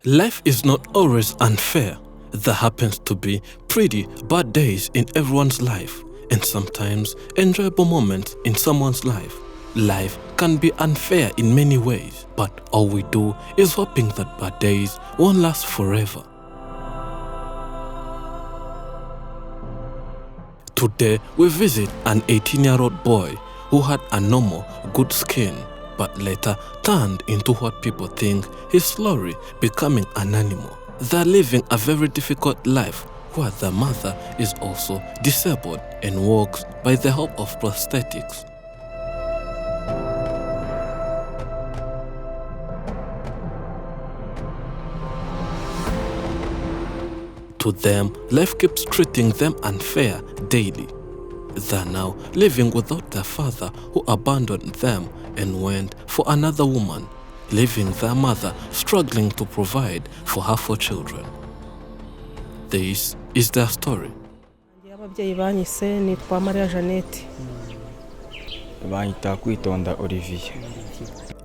Life is not always unfair. There happens to be pretty bad days in everyone's life, and sometimes enjoyable moments in someone's life. Life can be unfair in many ways, but all we do is hoping that bad days won't last forever. Today, we visit an 18-year-old boy who had a normal, good skin, but later turned into what people think is slowly becoming an animal. They're living a very difficult life where their mother is also disabled and walks by the help of prosthetics. To them, life keeps treating them unfair daily. They're now living without their father who abandoned them and went for another woman, leaving their mother struggling to provide for her 4 children. This is their story. Ababyeyi banyise nitwa Maria Jeannette. Banyita kwitonda Olivier.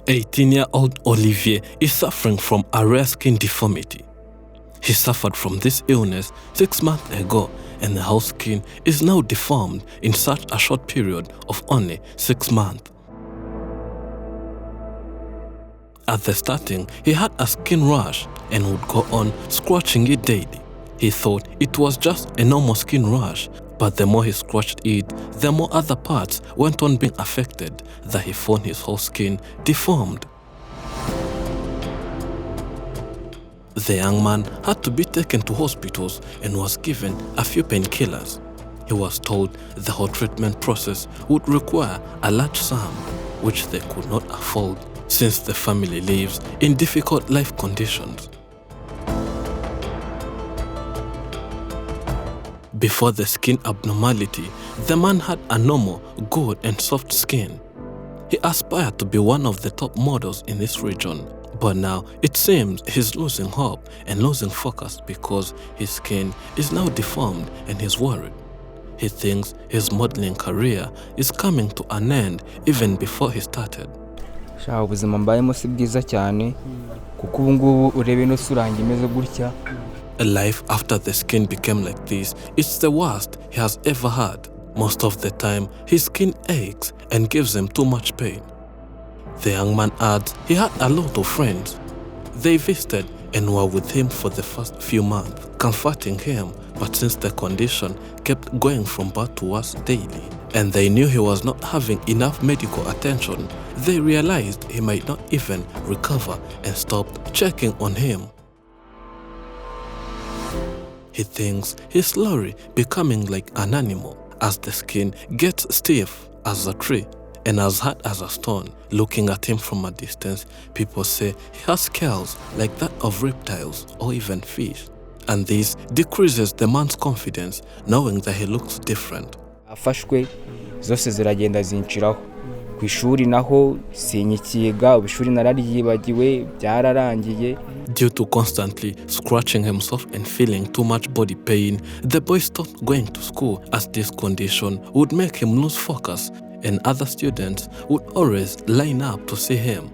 18-year-old Olivier is suffering from a rare skin deformity. He suffered from this illness 6 months ago, and the whole skin is now deformed in such a short period of only 6 months. At the starting, he had a skin rash and would go on scratching it daily. He thought it was just a normal skin rash, but the more he scratched it, the more other parts went on being affected, that he found his whole skin deformed. The young man had to be taken to hospitals and was given a few painkillers. He was told the whole treatment process would require a large sum, which they could not afford since the family lives in difficult life conditions. Before the skin abnormality, the man had a normal, good and soft skin. He aspired to be one of the top models in this region, but now it seems he's losing hope and losing focus because his skin is now deformed and he's worried. He thinks his modeling career is coming to an end even before he started. Ubuzima mbayemo si bwiza cyane kuko ubu ngubu urebe ino sura yanjye imeze gutya. A life after the skin became like this, it's the worst he has ever had. Most of the time, his skin aches and gives him too much pain. The young man adds he had a lot of friends. They visited and were with him for the first few months, comforting him, but since the condition kept going from bad to worse daily, and they knew he was not having enough medical attention, they realized he might not even recover and stopped checking on him. He thinks he's slowly becoming like an animal as the skin gets stiff as a tree and as hard as a stone. Looking at him from a distance, people say he has scales like that of reptiles or even fish. And this decreases the man's confidence, knowing that he looks different. Afashwe zose ziragenda zinshiraho. Ku ishuri naho sinyikiga, ubishuri narariyibagiwe byararangiye. Due to constantly scratching himself and feeling too much body pain, the boy stopped going to school as this condition would make him lose focus, and other students would always line up to see him.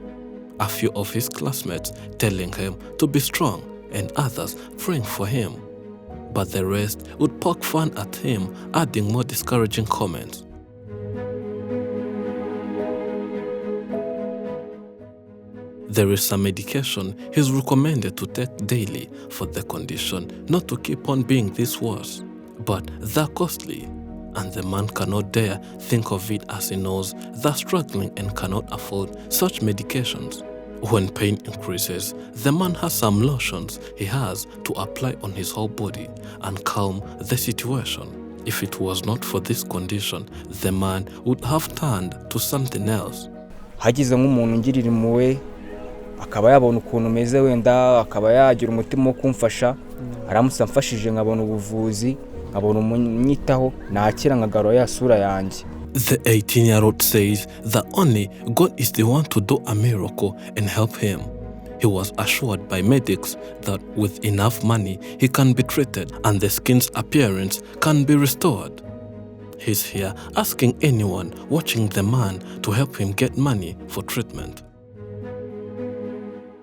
A few of his classmates telling him to be strong and others praying for him. But the rest would poke fun at him, adding more discouraging comments. There is some medication he's recommended to take daily for the condition not to keep on being this worse, but they're costly, and the man cannot dare think of it as he knows they're struggling and cannot afford such medications. When pain increases, the man has some lotions he has to apply on his whole body and calm the situation. If it was not for this condition, the man would have turned to something else. Hagize nk'umuntu ngirira impuhwe akaba yabona ukuntu meze wenda akaba yagira umutima wo kumfasha, aramutse amfashije nkabona ubuvuzi, nkabona umunyitaho, nakira nkagaro ya sura yanjye. The 18-year-old says that only God is the one to do a miracle and help him. He was assured by medics that with enough money he can be treated and the skin's appearance can be restored. He's here asking anyone watching the man to help him get money for treatment.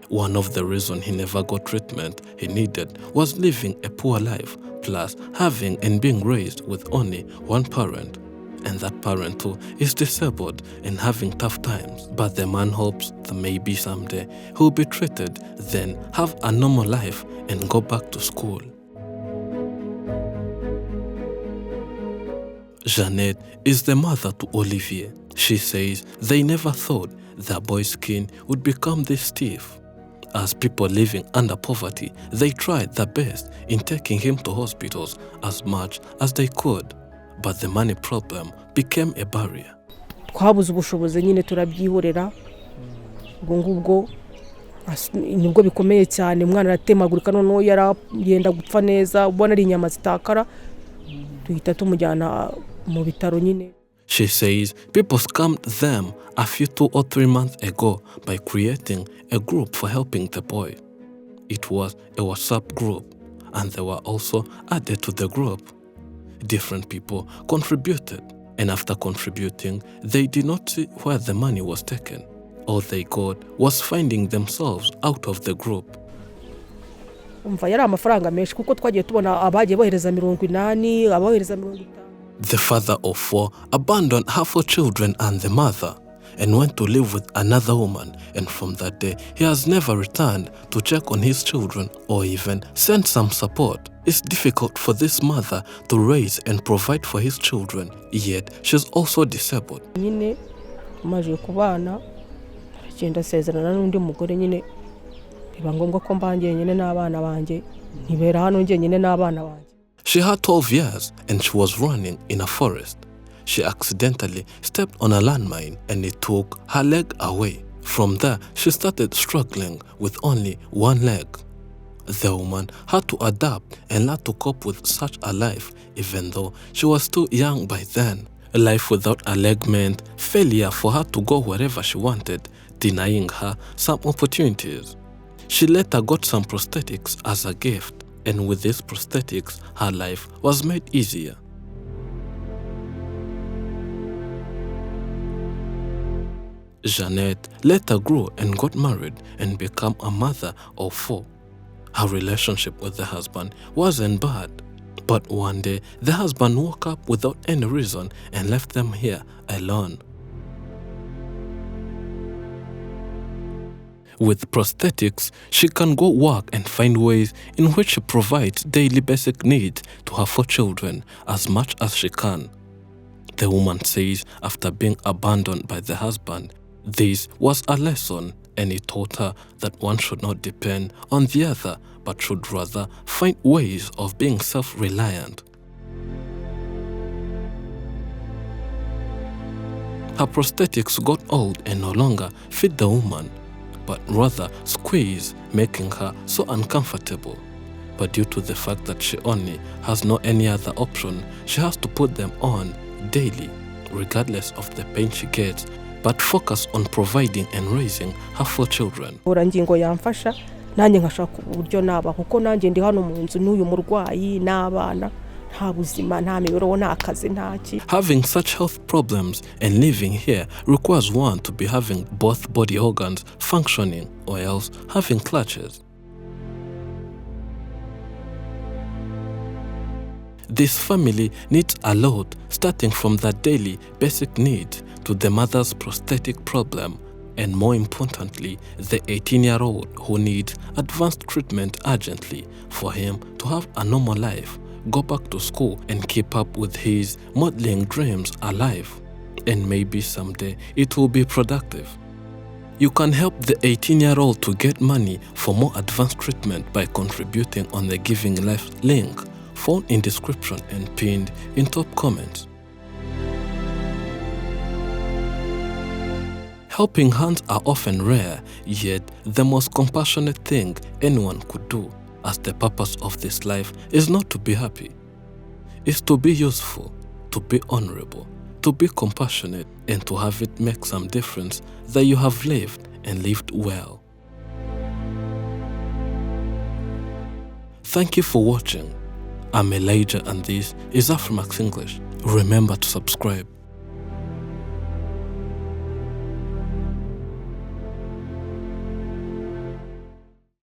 One of the reasons he never got treatment he needed was living a poor life, plus having and being raised with only one parent. And that parent too is disabled and having tough times. But the man hopes that maybe someday he'll be treated, then have a normal life and go back to school. Jeanette is the mother to Olivier. She says they never thought their boy's skin would become this stiff. As people living under poverty, they tried their best in taking him to hospitals as much as they could, but the money problem became a barrier. Twabuze ubushobozi nyine turabyihorera ubwo ngubwo nibwo bikomeye cyane umwana aratemagurika noneho yaragenda gupfa neza ubona ari inyama zitakara duhita tumujyana mu bitaro nyine. She says people scammed them a few 2 or 3 months ago by creating a group for helping the boy. It was a WhatsApp group, and they were also added to the group. Different people contributed, and after contributing, they did not see where the money was taken. All they got was finding themselves out of the group. Umva yari amafaranga menshi kuko twagiye tubona abagiye bohereza 80 abohereza 50. The father of 4 abandoned her 4 children and the mother and went to live with another woman, and from that day he has never returned to check on his children or even send some support. It's difficult for this mother to raise and provide for his children, yet she's also disabled. Nyine maje kubana agenda sezerana n'undi mugore nyine biba ngombwa ko mbangiye nyine n'abana banje ntibera hano ngiye nyine n'abana banje. She had 12 years and she was running in a forest. She accidentally stepped on a landmine and it took her leg away. From there, she started struggling with only one leg. The woman had to adapt and learn to cope with such a life, even though she was still young by then. A life without a leg meant failure for her to go wherever she wanted, denying her some opportunities. She later got some prosthetics as a gift, and with these prosthetics, her life was made easier. Jeanette later grew and got married and became a mother of 4. Her relationship with the husband wasn't bad, but one day the husband woke up without any reason and left them here alone. With prosthetics, she can go work and find ways in which she provides daily basic needs to her 4 children as much as she can. The woman says after being abandoned by the husband, this was a lesson, and it taught her that one should not depend on the other but should rather find ways of being self-reliant. Her prosthetics got old and no longer fit the woman, but rather squeeze, making her so uncomfortable. But due to the fact that she only has no any other option, she has to put them on daily, regardless of the pain she gets, but focus on providing and raising her 4 children. Urangingo yamfasha nanjye nkashaka uburyo naba kuko nanjye ndi hano mu nzu n'uyu murwayi n'abana nta buzima nta mibero nta kazi ntaki. Having such health problems and living here requires one to be having both body organs functioning or else having clutches. This family needs a lot, starting from the daily basic needs to the mother's prosthetic problem, and more importantly, the 18-year-old who needs advanced treatment urgently for him to have a normal life, go back to school and keep up with his modeling dreams alive. And maybe someday it will be productive. You can help the 18-year-old to get money for more advanced treatment by contributing on the Giving Life link, found in description and pinned in top comments. Helping hands are often rare, yet the most compassionate thing anyone could do, as the purpose of this life is not to be happy. It's to be useful, to be honorable, to be compassionate, and to have it make some difference that you have lived and lived well. Thank you for watching. I'm Elijah and this is Afrimax English. Remember to subscribe.